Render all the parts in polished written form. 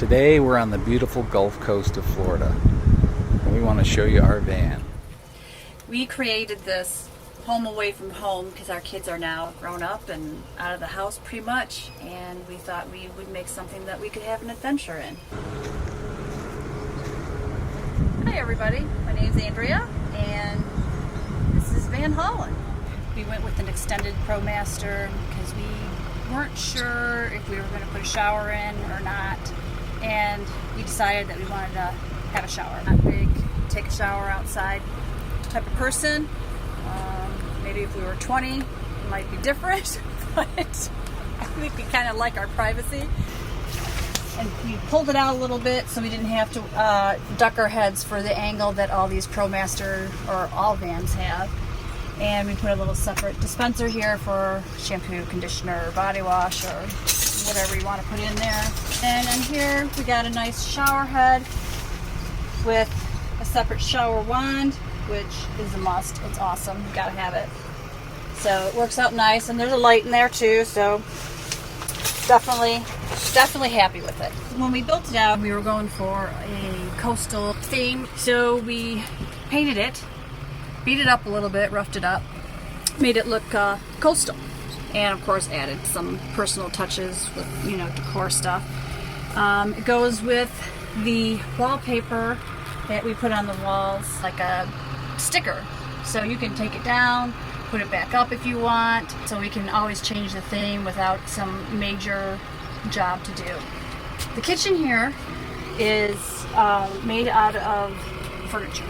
Today we're on the beautiful Gulf Coast of Florida, and we want to show you our van. We created this home away from home because our kids are now grown up and out of the house pretty much, and we thought we would make something that we could have an adventure in. Hi everybody, my name's Andrea and this is Van Holland. We went with an extended Promaster because we weren't sure if we were going to put a shower in or not, and we decided that we wanted to have a shower. Not big, take a shower outside type of person. Maybe if we were 20 it might be different, but I think we kind of like our privacy. And we pulled it out a little bit so we didn't have to duck our heads for the angle that all these Promaster or all vans have. And we put a little separate dispenser here for shampoo, conditioner, body wash, or whatever you want to put in there. And in here we got a nice shower head with a separate shower wand, which is a must. It's awesome. You gotta have it. So it works out nice, and there's a light in there too, so definitely happy with it. When we built it out, we were going for a coastal theme, so we painted it, beat it up a little bit, roughed it up, made it look coastal, and of course added some personal touches with, you know, decor stuff. It goes with the wallpaper that we put on the walls, like a sticker, so you can take it down, put it back up if you want, so we can always change the theme without some major job to do. The kitchen here is made out of furniture.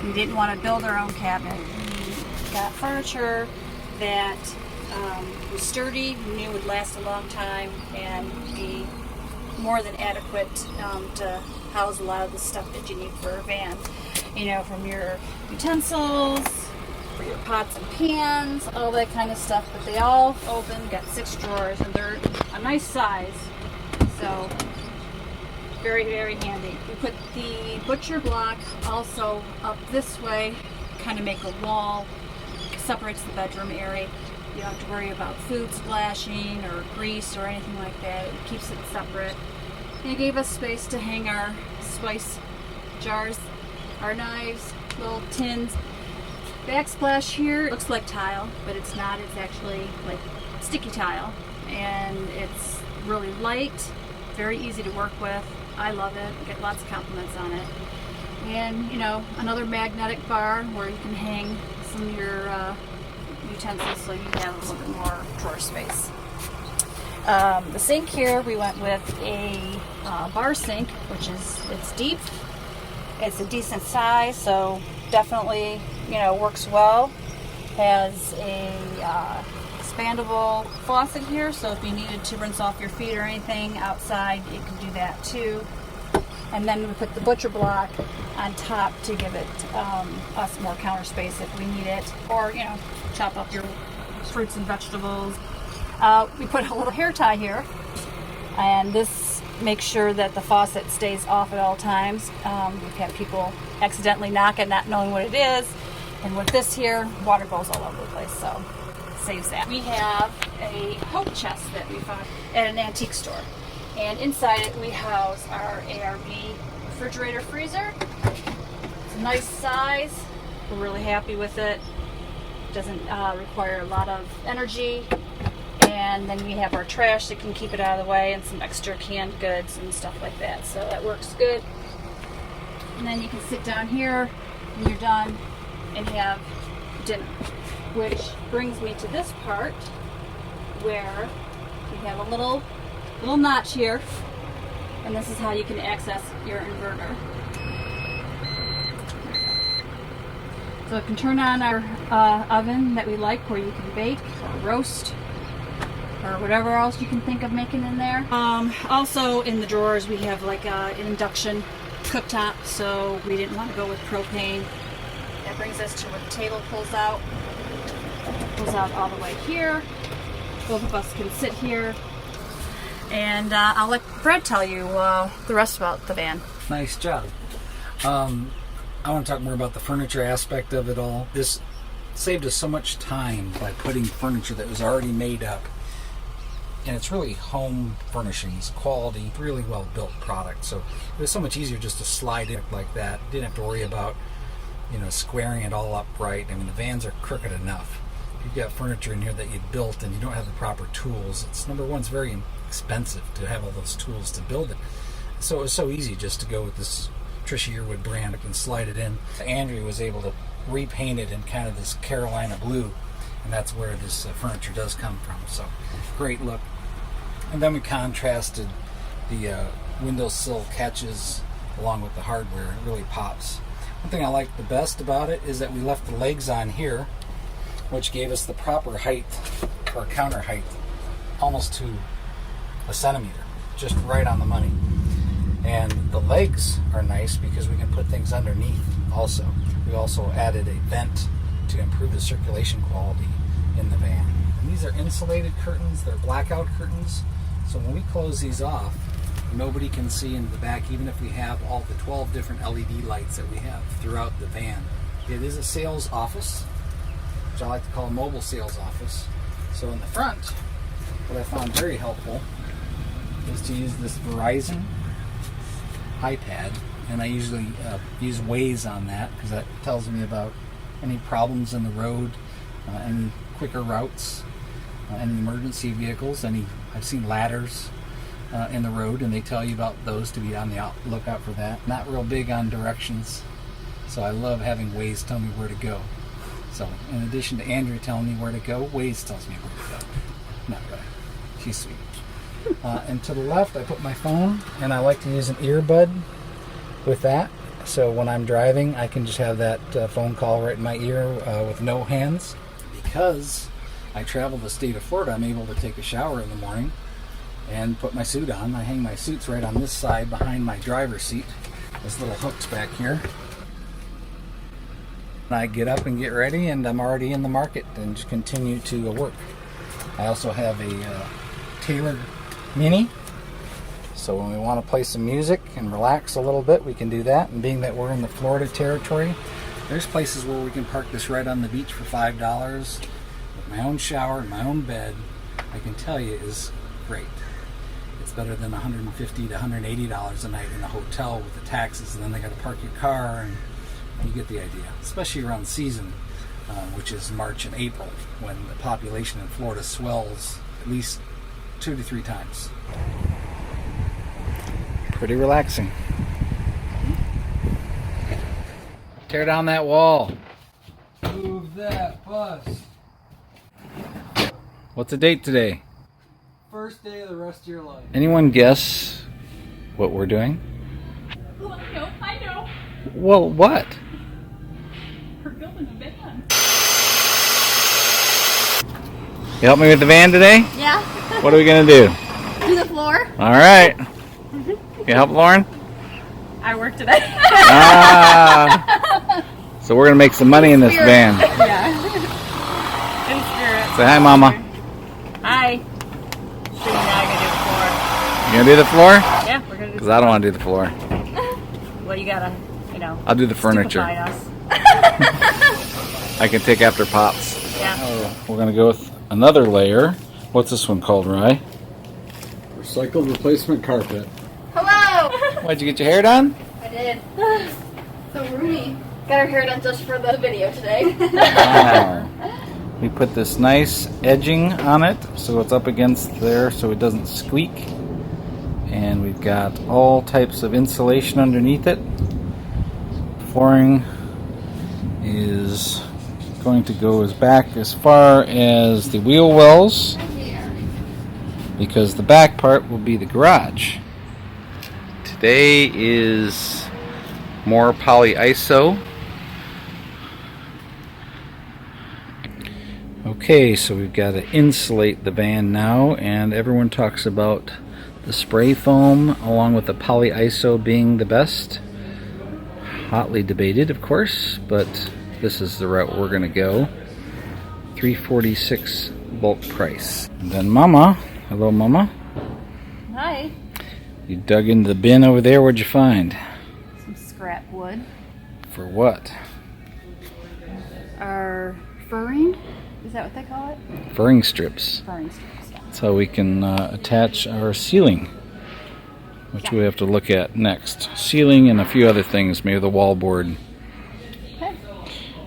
We didn't want to build our own cabinet. We got furniture that was sturdy, we knew would last a long time, and be more than adequate to house a lot of the stuff that you need for a van. You know, from your utensils, for your pots and pans, all that kind of stuff. But they all open, got 6 drawers, and they're a nice size. So, very, very handy. We put the butcher block also up this way, kind of make a wall, separates the bedroom area. You don't have to worry about food splashing or grease or anything like that. It keeps it separate. And it gave us space to hang our spice jars, our knives, little tins. Backsplash here looks like tile, but it's not. It's actually like sticky tile, and it's really light, very easy to work with. I love it. I get lots of compliments on it. And, you know, another magnetic bar where you can hang some of your utensils, so you have a little bit more drawer space. The sink here, we went with a bar sink, which is, it's deep. It's a decent size, so definitely, you know, works well. Has a expandable faucet here, so if you needed to rinse off your feet or anything outside, you can do that too. And then we put the butcher block on top to give it us more counter space if we need it, or, you know, chop up your fruits and vegetables. We put a little hair tie here, and this makes sure that the faucet stays off at all times. We've had people accidentally knock it not knowing what it is, and with this here, water goes all over the place, so saves that. We have a hope chest that we found at an antique store, and inside it we house our ARB refrigerator freezer. It's a nice size. We're really happy with it. Doesn't require a lot of energy. And then we have our trash that can keep it out of the way, and some extra canned goods and stuff like that. So that works good. And then you can sit down here when you're done and have dinner. Which brings me to this part where we have a little notch here, and this is how you can access your inverter. So it can turn on our oven that we like, where you can bake or roast or whatever else you can think of making in there. Also in the drawers we have like an induction cooktop, so we didn't want to go with propane. That brings us to where the table pulls out all the way here. Both of us can sit here, and I'll let Brad tell you the rest about the van. Nice job. I want to talk more about the furniture aspect of it all. This saved us so much time by putting furniture that was already made up and it's really home furnishings, quality, really well built product. So it was so much easier just to slide it like that. Didn't have to worry about, you know, squaring it all up right. I mean, the vans are crooked enough. If you've got furniture in here that you built and you don't have the proper tools, it's, number one, it's very expensive to have all those tools to build it. So it was so easy just to go with this Trisha Yearwood brand and slide it in. Andrew was able to repaint it in kind of this Carolina blue, and that's where this furniture does come from. So great look. And then we contrasted the windowsill catches along with the hardware. It really pops. One thing I like the best about it is that we left the legs on here, which gave us the proper height, or counter height, almost to a centimeter, just right on the money. And the legs are nice because we can put things underneath also. We also added a vent to improve the circulation quality in the van. And these are insulated curtains, they're blackout curtains. So when we close these off, nobody can see into the back, even if we have all the 12 different LED lights that we have throughout the van. It is a sales office, which I like to call a mobile sales office. So in the front, what I found very helpful is to use this Verizon iPad, and I usually use Waze on that because that tells me about any problems in the road, any quicker routes, any emergency vehicles, I've seen ladders in the road, and they tell you about those to be on the lookout for that. Not real big on directions, so I love having Waze tell me where to go. So in addition to Andrea telling me where to go, Waze tells me where to go. Not really. She's sweet. And to the left, I put my phone, and I like to use an earbud with that. So when I'm driving, I can just have that phone call right in my ear with no hands. Because I travel the state of Florida, I'm able to take a shower in the morning and put my suit on. I hang my suits right on this side behind my driver's seat. This little hook's back here. And I get up and get ready, and I'm already in the market and just continue to work. I also have a tailored Mini, so when we want to play some music and relax a little bit, we can do that. And being that we're in the Florida territory, there's places where we can park this right on the beach for $5 with my own shower and my own bed. I can tell you is great. It's better than $150 to $180 a night in a hotel with the taxes, and then they got to park your car, and you get the idea. Especially around season, which is March and April, when the population in Florida swells at least 2 to 3 times. Pretty relaxing. Tear down that wall. Move that bus. What's the date today? First day of the rest of your life. Anyone guess what we're doing? Oh, I know. Well, what? We're building a van. You help me with the van today? Yeah. What are we gonna do? Do the floor. All right. You help, Lauren? I work today. So we're gonna make some money in this van. Yeah. In spirit. Say hi, Mama. Hi. So now I'm You gonna do the floor? yeah, we're gonna do. Because I don't want to do the floor. Well, you gotta, I'll do the furniture. stupefy us. I can take after Pops. Yeah. We're gonna go with another layer. What's this one called, Rye? Recycled replacement carpet. Hello! Why'd you get your hair done? I did. So roomy. Got our hair done just for the video today. Wow. We put this nice edging on it so it's up against there so it doesn't squeak. And we've got all types of insulation underneath it. Flooring is going to go back as far as the wheel wells, because the back part will be the garage. Today is more polyiso. Okay, so we've got to insulate the van now, and everyone talks about the spray foam along with the polyiso being the best. Hotly debated, of course, but this is the route we're going to go. $346 bulk price. And then Mama, hello Mama. Hi. You dug into the bin over there. What'd you find? Some scrap wood. For what? Our furring. Is that what they call it? Furring strips. Furring strips. Yeah. That's how we can attach our ceiling, which we have to look at next. Ceiling and a few other things, maybe the wallboard. Okay.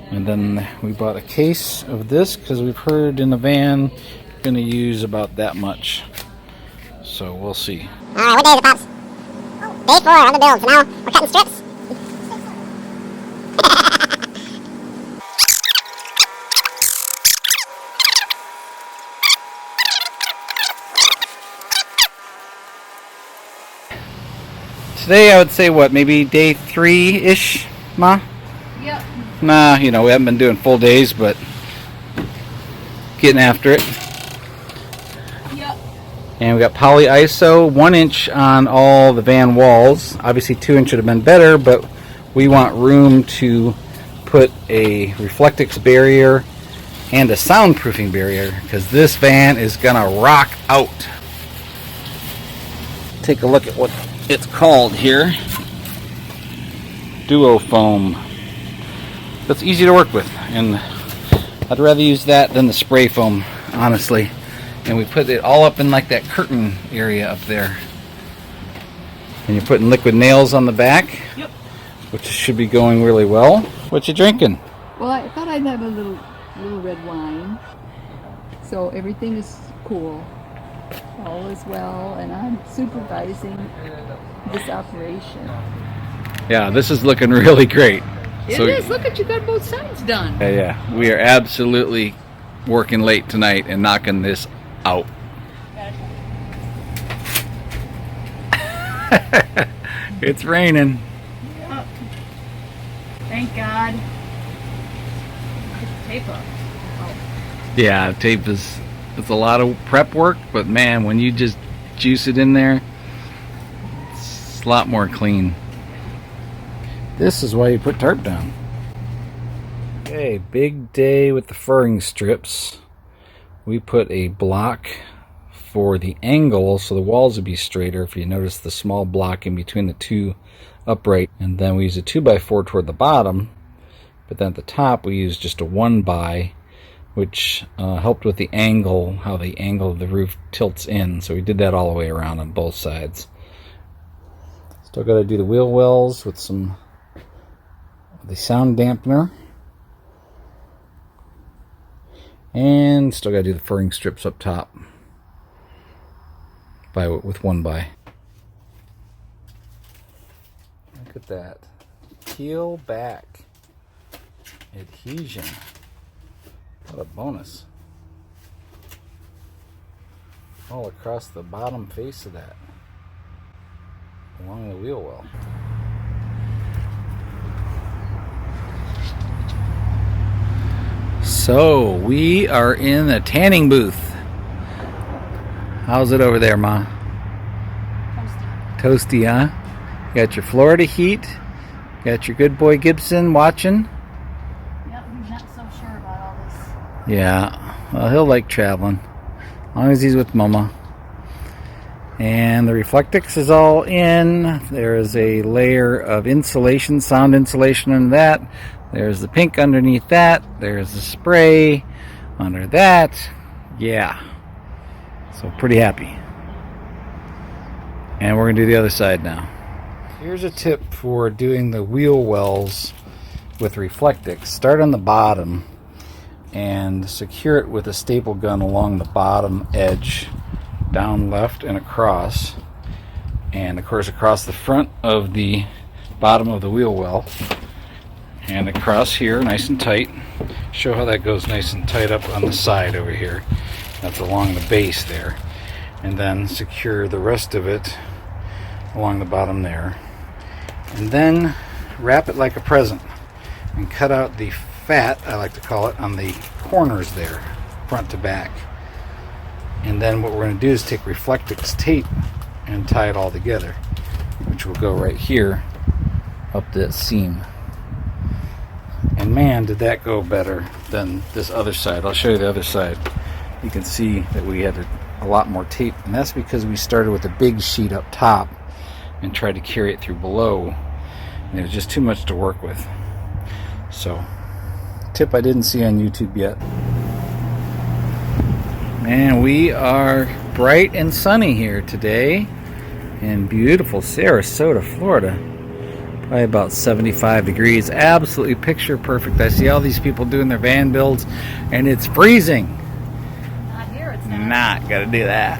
And then we bought a case of this because we've heard in the van we're going to use about that much. So we'll see. Alright, what day is it, Pops? Day 4 on the build, so now we're cutting strips. Today I would say what, maybe day 3-ish, Ma? Yep. Nah, you know, we haven't been doing full days, but getting after it. Yep. And we got poly ISO, 1 inch on all the van walls. Obviously 2 inch would have been better, but we want room to put a Reflectix barrier and a soundproofing barrier because this van is gonna rock out. Take a look at what it's called here. Duo foam. That's easy to work with, and I'd rather use that than the spray foam, honestly. And we put it all up in like that curtain area up there. And you're putting liquid nails on the back. Yep. Which should be going really well. What you drinking? Well, I thought I'd have a little red wine. So everything is cool. All is well, and I'm supervising this operation. Yeah, this is looking really great. It is. Look at you, got both sides done. Yeah, we are absolutely working late tonight and knocking this out. It's raining. Yep. Thank God. Get the tape up. Yeah, tape is, it's a lot of prep work, but man, when you just juice it in there, it's a lot more clean. This is why you put tarp down. Okay, big day with the furring strips. We put a block for the angle so the walls would be straighter. If you notice the small block in between the two upright, and then we use a 2x4 toward the bottom, but then at the top we use just a 1x, which helped with the angle, how the angle of the roof tilts in. So we did that all the way around on both sides. Still got to do the wheel wells with some of the sound dampener. And still got to do the furring strips up top with 1x. Look at that. Peel back adhesion. What a bonus. All across the bottom face of that. Along the wheel well. So, we are in the tanning booth. How's it over there, Ma? Toasty, huh? You got your Florida heat. Got your good boy Gibson watching. Yep, he's not so sure about all this. Yeah, well, he'll like traveling. As long as he's with Mama. And the Reflectix is all in. There is a layer of insulation, sound insulation under that. There's the pink underneath that. There's the spray under that. Yeah. So pretty happy. And we're going to do the other side now. Here's a tip for doing the wheel wells with Reflectix. Start on the bottom and secure it with a staple gun along the bottom edge, down left and across, and of course across the front of the bottom of the wheel well, and across here nice and tight. Show how that goes nice and tight up on the side over here. That's along the base there, and then secure the rest of it along the bottom there, and then wrap it like a present and cut out the fat, I like to call it, on the corners there, front to back. And then what we're going to do is take Reflectix tape and tie it all together, which will go right here up that seam. And man, did that go better than this other side. I'll show you the other side. You can see that we had a lot more tape, and that's because we started with a big sheet up top and tried to carry it through below, and it was just too much to work with. So, tip I didn't see on YouTube yet. And we are bright and sunny here today in beautiful Sarasota, Florida. Probably about 75 degrees. Absolutely picture perfect. I see all these people doing their van builds and it's freezing. Not here, it's not. Gotta do that.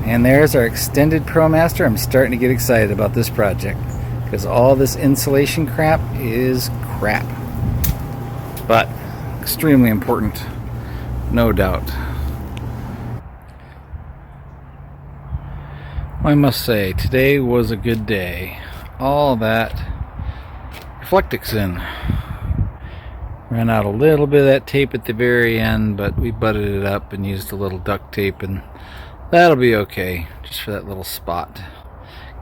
And there's our extended Promaster. I'm starting to get excited about this project because all this insulation crap is crap. But extremely important, no doubt. I must say, today was a good day. All that Reflectix in. Ran out a little bit of that tape at the very end, but we butted it up and used a little duct tape, and that'll be okay, just for that little spot.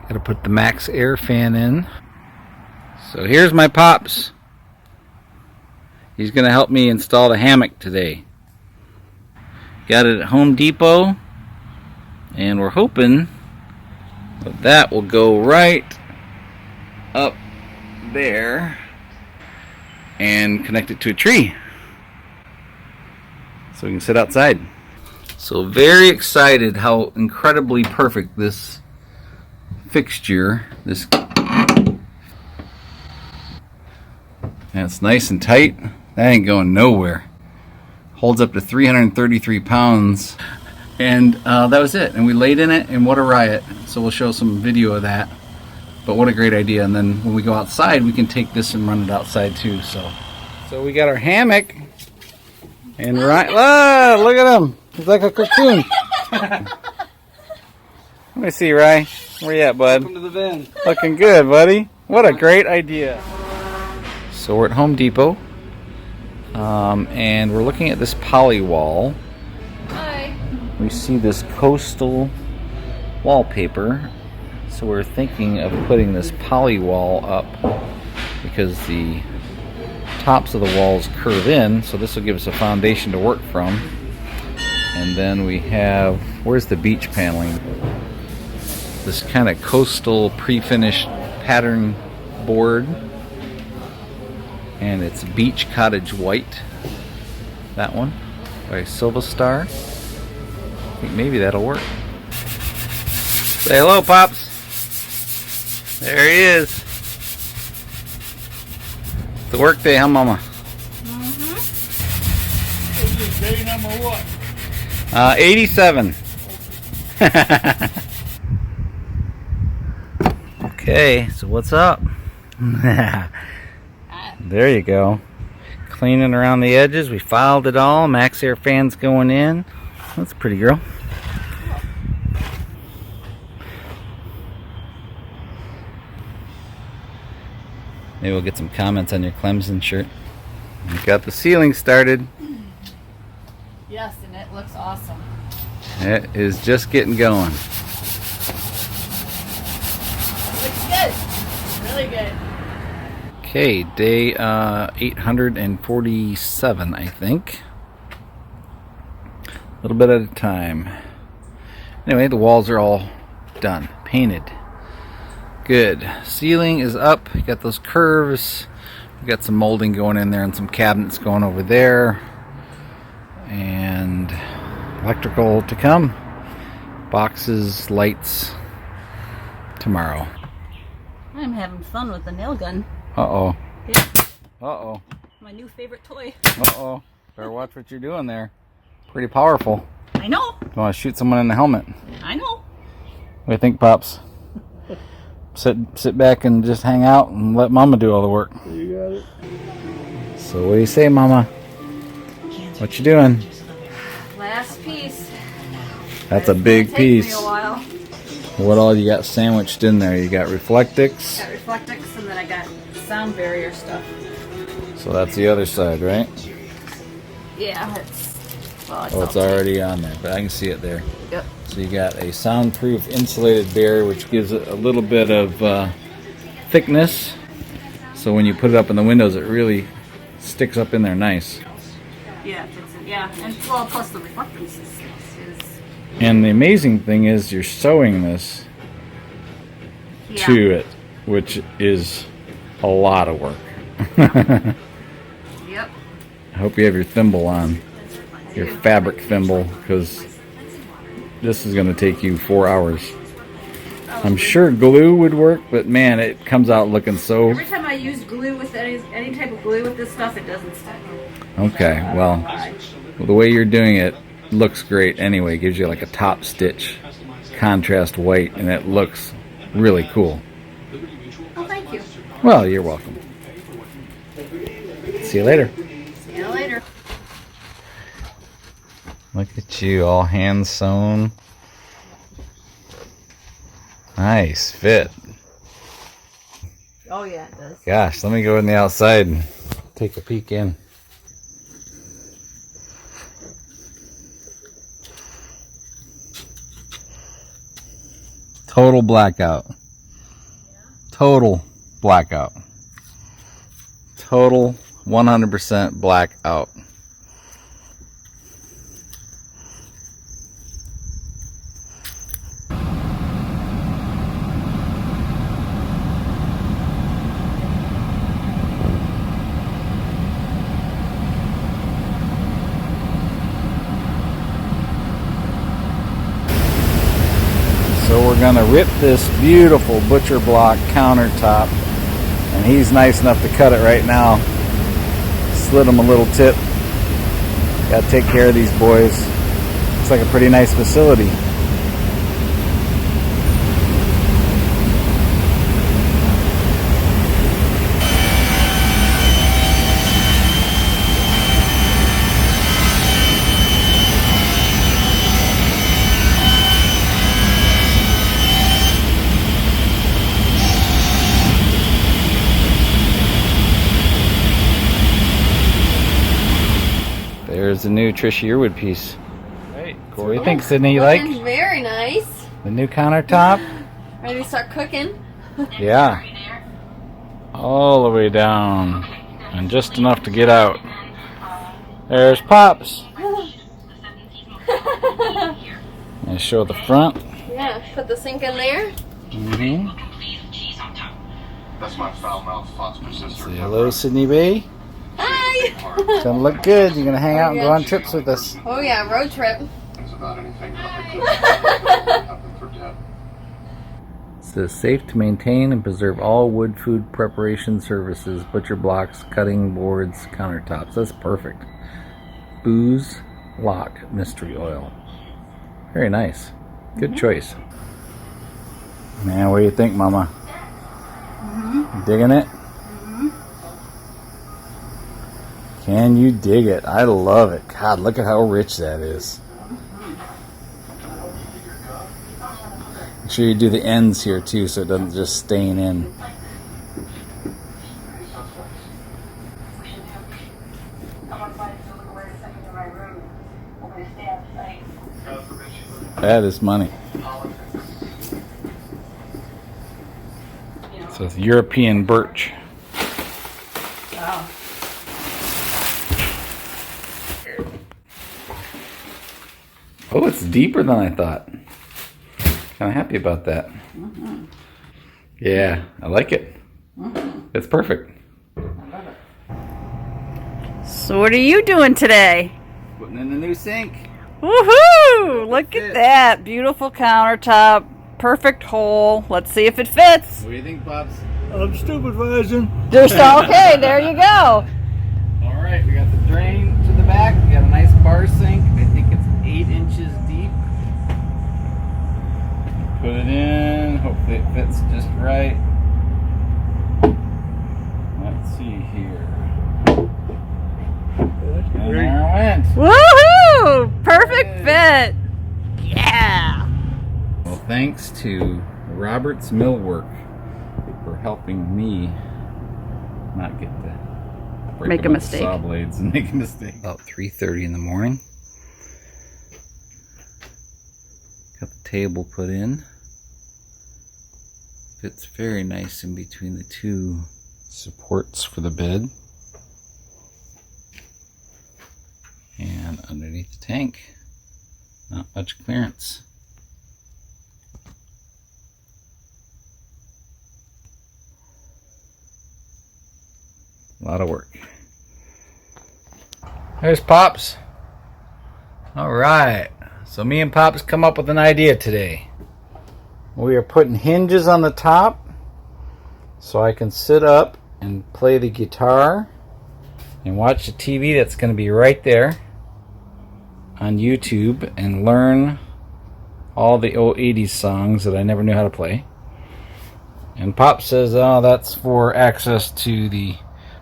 Gotta put the max air fan in. So here's my pops. He's gonna help me install the hammock today. Got it at Home Depot, and we're hoping that will go right up there and connect it to a tree so we can sit outside. So very excited how incredibly perfect this fixture, and it's nice and tight. That ain't going nowhere. Holds up to 333 pounds. And that was it. And we laid in it, and what a riot. So we'll show some video of that. But what a great idea. And then when we go outside, we can take this and run it outside too. So we got our hammock. And right, look at him. He's like a cocoon. Let me see, Rye. Where you at, bud? Welcome to the van. Looking good, buddy. What a great idea. So we're at Home Depot. And we're looking at this poly wall. Hi. We see this coastal wallpaper, so we're thinking of putting this poly wall up because the tops of the walls curve in, so this will give us a foundation to work from. And then we have, where's the beach paneling? This kind of coastal pre-finished pattern board, and it's beach cottage white, that one by Silva Star. I think maybe that'll work. Say hello, Pops. There he is. It's the work day, huh, Mama? This is day number what? 87. Okay, so what's up? There you go. Cleaning around the edges. We filed it all. Max air fans going in. That's a pretty girl. Maybe we'll get some comments on your Clemson shirt. We got the ceiling started. Yes, and it looks awesome. It is just getting going. Looks good. Really good. Okay, day 847, I think. A little bit at a time. Anyway, the walls are all done, painted. Good. Ceiling is up. You got those curves. We got some molding going in there and some cabinets going over there. And electrical to come. Boxes, lights tomorrow. I'm having fun with the nail gun. Uh-oh. Yeah. Uh-oh. My new favorite toy. Uh-oh. Better watch what you're doing there. Pretty powerful. I know. You want to shoot someone in the helmet. I know. What do you think, Pops? Sit back and just hang out and let Mama do all the work. You got it. So what do you say, Mama? What you doing? Last piece. That's a big Take me piece. a while. What all you got sandwiched in there? You got Reflectix. Got Reflectix, and then I got sound barrier stuff. So that's the other side, right? Yeah, it's Oh, it's already on there, but I can see it there. Yep. So you got a soundproof insulated barrier, which gives it a little bit of thickness. So when you put it up in the windows, it really sticks up in there nice. Yeah, yeah, and well, plus the Reflectix is And the amazing thing is you're sewing this yeah. to it, which is a lot of work. Yep. I hope you have your thimble on. your fabric thimble, because this is going to take you 4 hours. I'm sure glue would work, but man, it comes out looking so... Every time I use glue with any type of glue with this stuff, it doesn't stick. Okay, well, the way you're doing it looks great anyway. It gives you like a top stitch contrast white, and it looks really cool. Oh, thank you. Well, you're welcome. See you later. See you later. Look at you, all hand sewn. Nice fit. Oh yeah, it does. Gosh, let me go in the outside and take a peek in. Total blackout. Total blackout. Total 100% blackout. So we're gonna rip this beautiful butcher block countertop, and he's nice enough to cut it right now. Slid him a little tip. Gotta take care of these boys. Looks like a pretty nice facility. There's the new Trisha Yearwood piece. Hey, what do you think, Sydney? You like Very nice. the new countertop? Ready to start cooking? Yeah. All the way down. And just enough to get out. There's Pops. And show the front. Yeah, put the sink in there. Mm-hmm. That's my foul mouth phosphor sister. Say hello, Sydney B. Hi! It's gonna look good. You're gonna hang out and go on trips with us. Oh yeah, road trip. It's about anything happen for Deb. It says safe to maintain and preserve all wood food preparation services, butcher blocks, cutting boards, countertops. That's perfect. Booze Lock Mystery Oil. Very nice. Good choice. Man, what do you think, Mama? Digging it? Can you dig it? I love it. God, look at how rich that is. Make sure you do the ends here too so it doesn't just stain in. That is money. So it's European birch. Wow. Oh, it's deeper than I thought. Kind of happy about that. Yeah, I like it. It's perfect. So what are you doing today? Putting in the new sink. Woohoo! Look at that. Beautiful countertop. Perfect hole. Let's see if it fits. What do you think, Bobs? I'm supervising. Just okay, there you go. All right, we got the drain to the back. We got a nice bar sink. I think it's 8 inches deep. Put it in. Hopefully it fits just right. Let's see here. And there it went. Woohoo! Perfect fit. Yeah. Well, thanks to Robert's Millwork for helping me not get to break Make a bunch of mistake. saw blades and make a mistake. About 3:30 in the morning. Got the table put in. Fits very nice in between the two supports for the bed. And underneath the tank, not much clearance. A lot of work. There's Pops. Alright, so me and Pop's come up with an idea today. We are putting hinges on the top so I can sit up and play the guitar and watch the TV that's going to be right there on YouTube and learn all the old 80s songs that I never knew how to play. And Pop says, oh, that's for access to the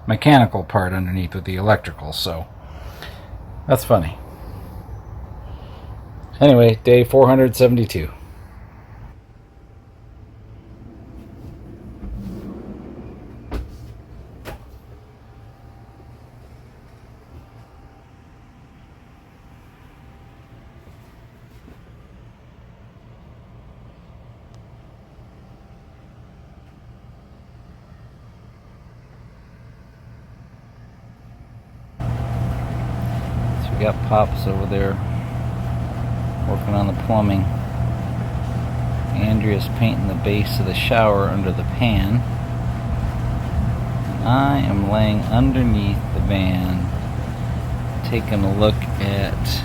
mechanical part underneath with the electrical, so that's funny. Anyway, day 472. We got Pops over there working on the plumbing. Andrea's painting the base of the shower under the pan. I am laying underneath the van taking a look at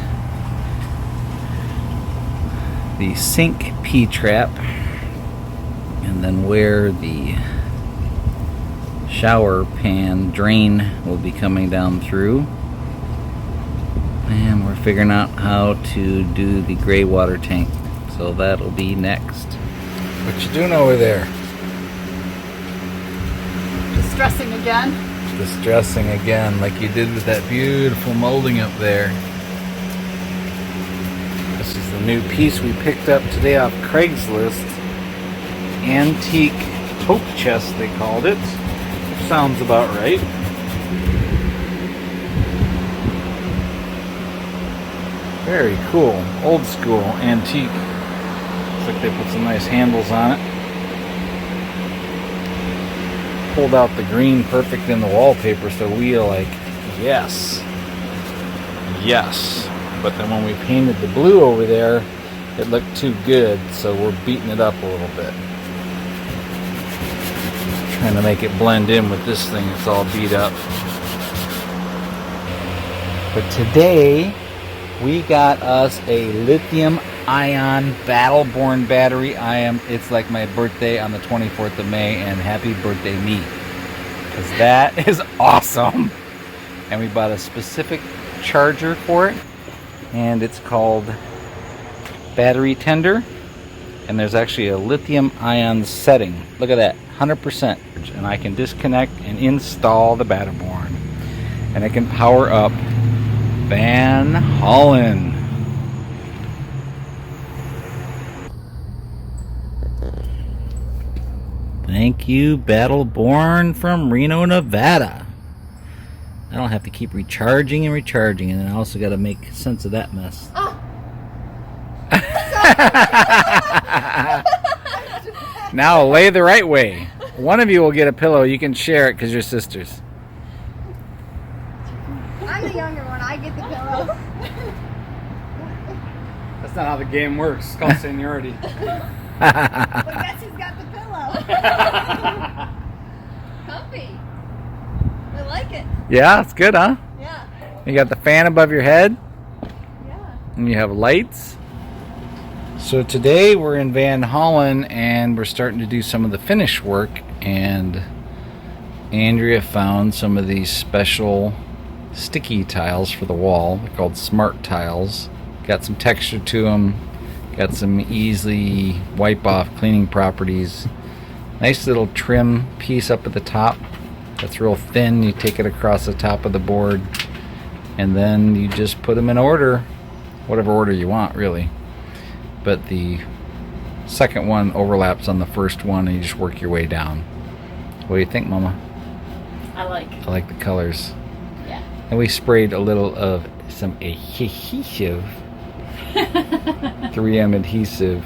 the sink P-trap and then where the shower pan drain will be coming down through. And we're figuring out how to do the gray water tank. So that'll be next. What you doing over there? Distressing again. Distressing again, like you did with that beautiful molding up there. This is the new piece we picked up today off Craigslist. Antique hope chest, they called it. Which sounds about right. Very cool, old school, antique. Looks like they put some nice handles on it. Pulled out the green perfect in the wallpaper, so we are like, yes. Yes. But then when we painted the blue over there, it looked too good, so we're beating it up a little bit. Trying to make it blend in with this thing, it's all beat up. But today, we got us a lithium-ion Battleborn battery. It's like my birthday on the 24th of May, and happy birthday me. Because that is awesome. And we bought a specific charger for it. And it's called Battery Tender. And there's actually a lithium-ion setting. Look at that, 100%. And I can disconnect and install the Battleborn. And it can power up Van Hollen. Thank you, Battleborn from Reno, Nevada. I don't have to keep recharging and recharging, and I also got to make sense of that mess. Oh. Now lay the right way. One of you will get a pillow. You can share it because you're sisters. I'm the younger one. I get the pillow. That's not how the game works. It's called seniority. But guess who's got the pillow? Comfy. I like it. Yeah, it's good, huh? Yeah. You got the fan above your head, Yeah. and you have lights. So today we're in Van Hollen, and we're starting to do some of the finish work, and Andrea found some of these special sticky tiles for the wall. They're called smart tiles. Got some texture to them, got some easily wipe off cleaning properties. Nice little trim piece up at the top that's real thin. You take it across the top of the board, and then you just put them in order, whatever order you want really. But the second one overlaps on the first one, and you just work your way down. What do you think, Mama? I like the colors. Yeah. And we sprayed a little of some adhesive, 3M adhesive,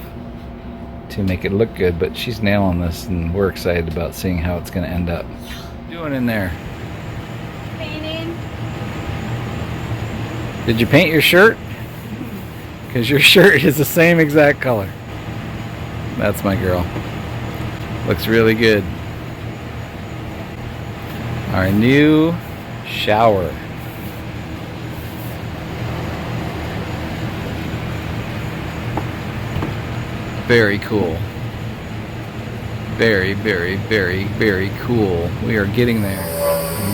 to make it look good. But she's nailing this, and we're excited about seeing how it's going to end up. What are you doing in there? Painting. Did you paint your shirt? Because your shirt is the same exact color. That's my girl. Looks really good. Our new shower. Very cool. Very, very, very, very cool. We are getting there.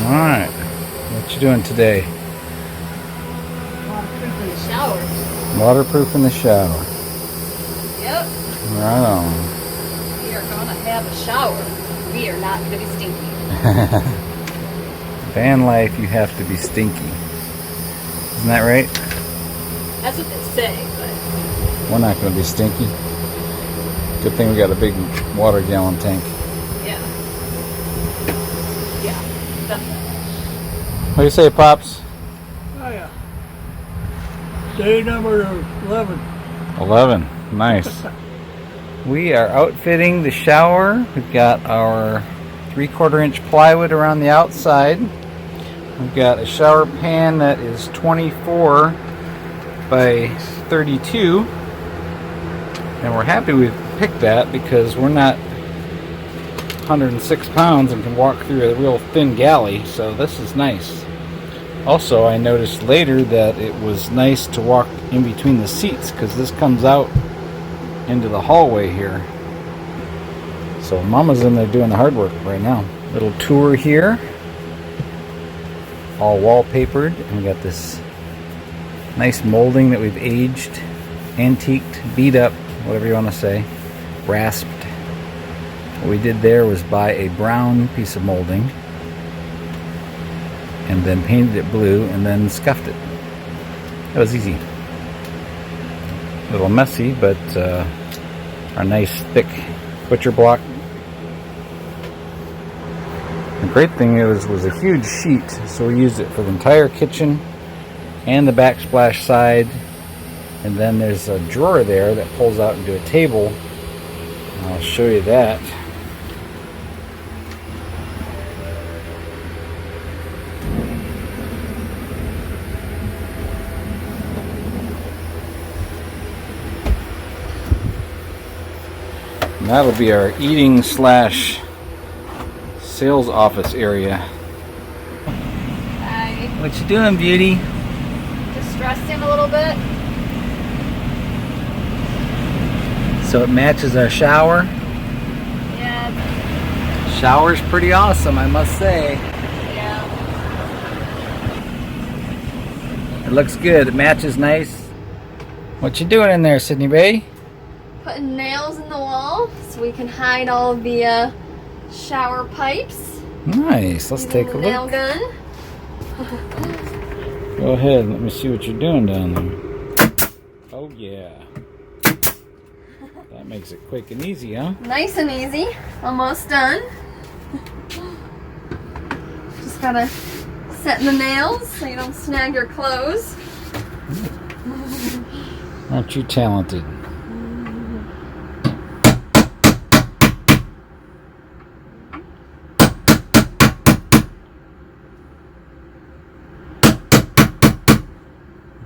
Alright. What you doing today? Waterproof in the shower. Waterproof in the shower. Yep. Right on. We are gonna have a shower. We are not gonna be stinky. Vanlife, you have to be stinky. Isn't that right? That's what they say, but We're not going to be stinky. Good thing we got a big water gallon tank. yeah. Yeah, definitely. What do you say, Pops? Oh yeah. Day number 11. 11. Nice. We are outfitting the shower. We've got our 3/4 inch plywood around the outside. We've got a shower pan that is 24 by 32. And we're happy we picked that because we're not 106 pounds and can walk through a real thin galley, so this is nice. Also, I noticed later that it was nice to walk in between the seats because this comes out into the hallway here. So Mama's in there doing the hard work right now. Little tour here. All wallpapered, and we got this nice molding that we've aged, antiqued, beat up, whatever you want to say, rasped. What we did there was buy a brown piece of molding and then painted it blue and then scuffed it. That was easy. A little messy, but our nice thick butcher block. The great thing was a huge sheet, so we used it for the entire kitchen and the backsplash side. And then there's a drawer there that pulls out into a table. I'll show you that. And that'll be our eating slash sales office area. Hi. What you doing, beauty? Just stressing a little bit. So it matches our shower. Yeah. Shower's pretty awesome, I must say. Yeah. It looks good. It matches nice. What you doing in there, Sydney Bay? Putting nails in the wall so we can hide all the shower pipes. Nice. Let's take a Nail look. gun. Go ahead. Let me see what you're doing down there. Oh yeah. That makes it quick and easy, huh? Nice and easy. Almost done. Just gotta set the nails so you don't snag your clothes. Aren't you talented?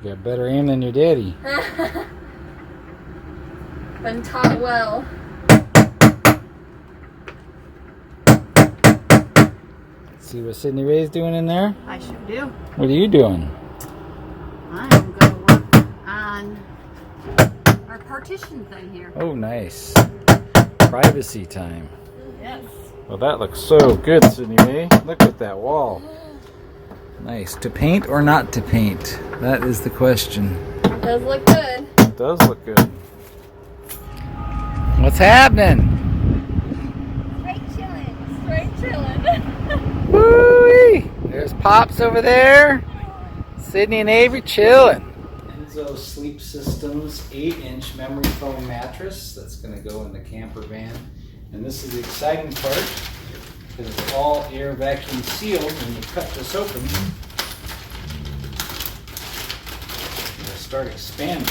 You got better aim than your daddy. Been taught well. See what Sydney Ray's doing in there? I sure do. What are you doing? I'm gonna work on our partition thing here. Oh, nice. Privacy time. Yes. Well, that looks so good, Sydney Ray. Look at that wall. Nice. To paint or not to paint? That is the question. It does look good. It does look good. What's happening? Straight chillin'. Woo-wee! There's Pops over there. Sydney and Avery chilling. Enzo Sleep Systems 8-inch memory foam mattress that's going to go in the camper van. And this is the exciting part because it's all air vacuum sealed. When you cut this open, it'll start expanding.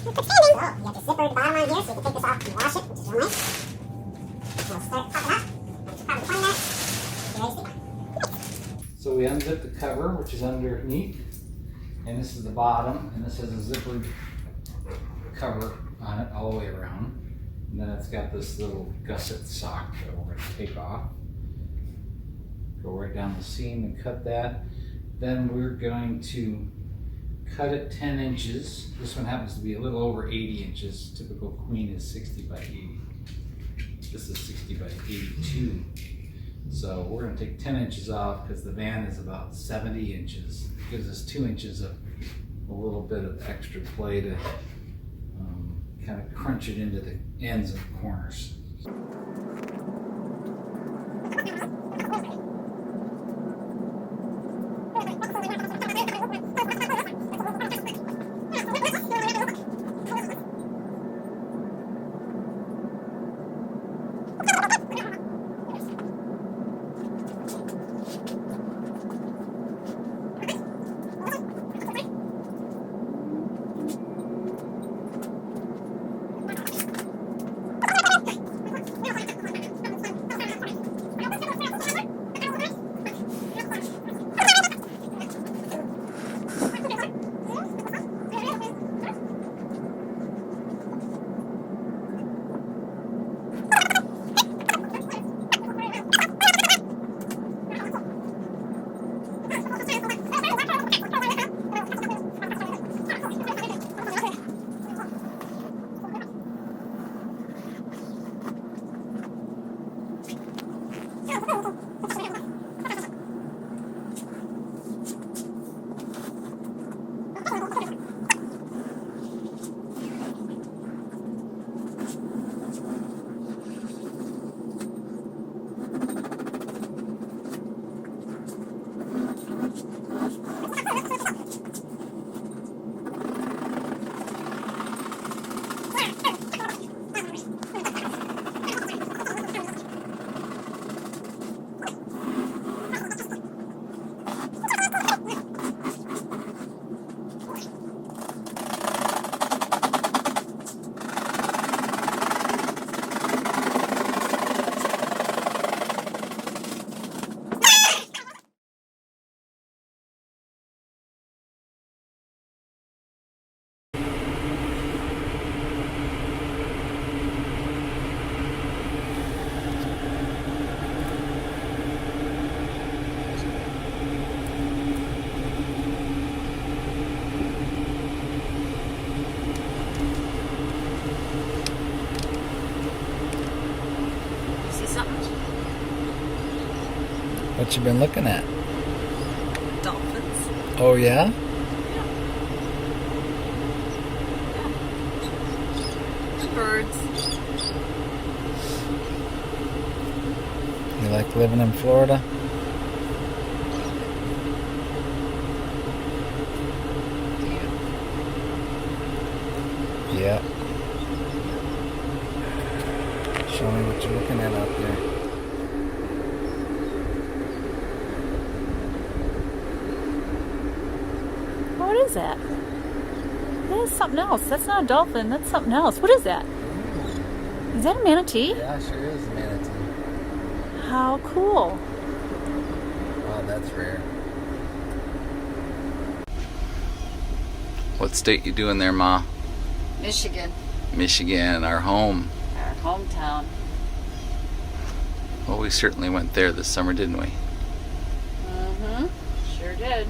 You got the zipper at the bottom on here, so you can take this off and wash it, which is real nice. Now start popping up. Once you pop the point out, you're ready to sleep. So we unzip the cover, which is underneath, and this is the bottom, and this has a zippered cover on it all the way around. And then it's got this little gusset sock that we're going to take off. Go right down the seam and cut that. Then we're going to cut it 10 inches. This one happens to be a little over 80 inches. Typical queen is 60 by 80. This is 60 by 82. So we're going to take 10 inches off because the van is about 70 inches. It gives us 2 inches of a little bit of extra play to kind of crunch it into the ends and corners. What you been looking at? Dolphins. Oh yeah? Birds. You like living in Florida? Do you? Yeah. Show me what you're looking at out there. What is that? That is something else. That's not a dolphin. That's something else. What is that? Is that a manatee? Yeah, sure is a manatee. How cool. Wow, that's rare. What state you doing there, Ma? Michigan. Michigan, our home. Our hometown. Well, we certainly went there this summer, didn't we? Mm-hmm. Sure did.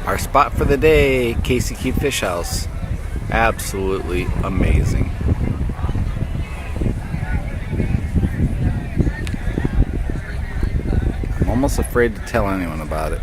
Our spot for the day, Casey Key Fish House. Absolutely amazing. I'm almost afraid to tell anyone about it.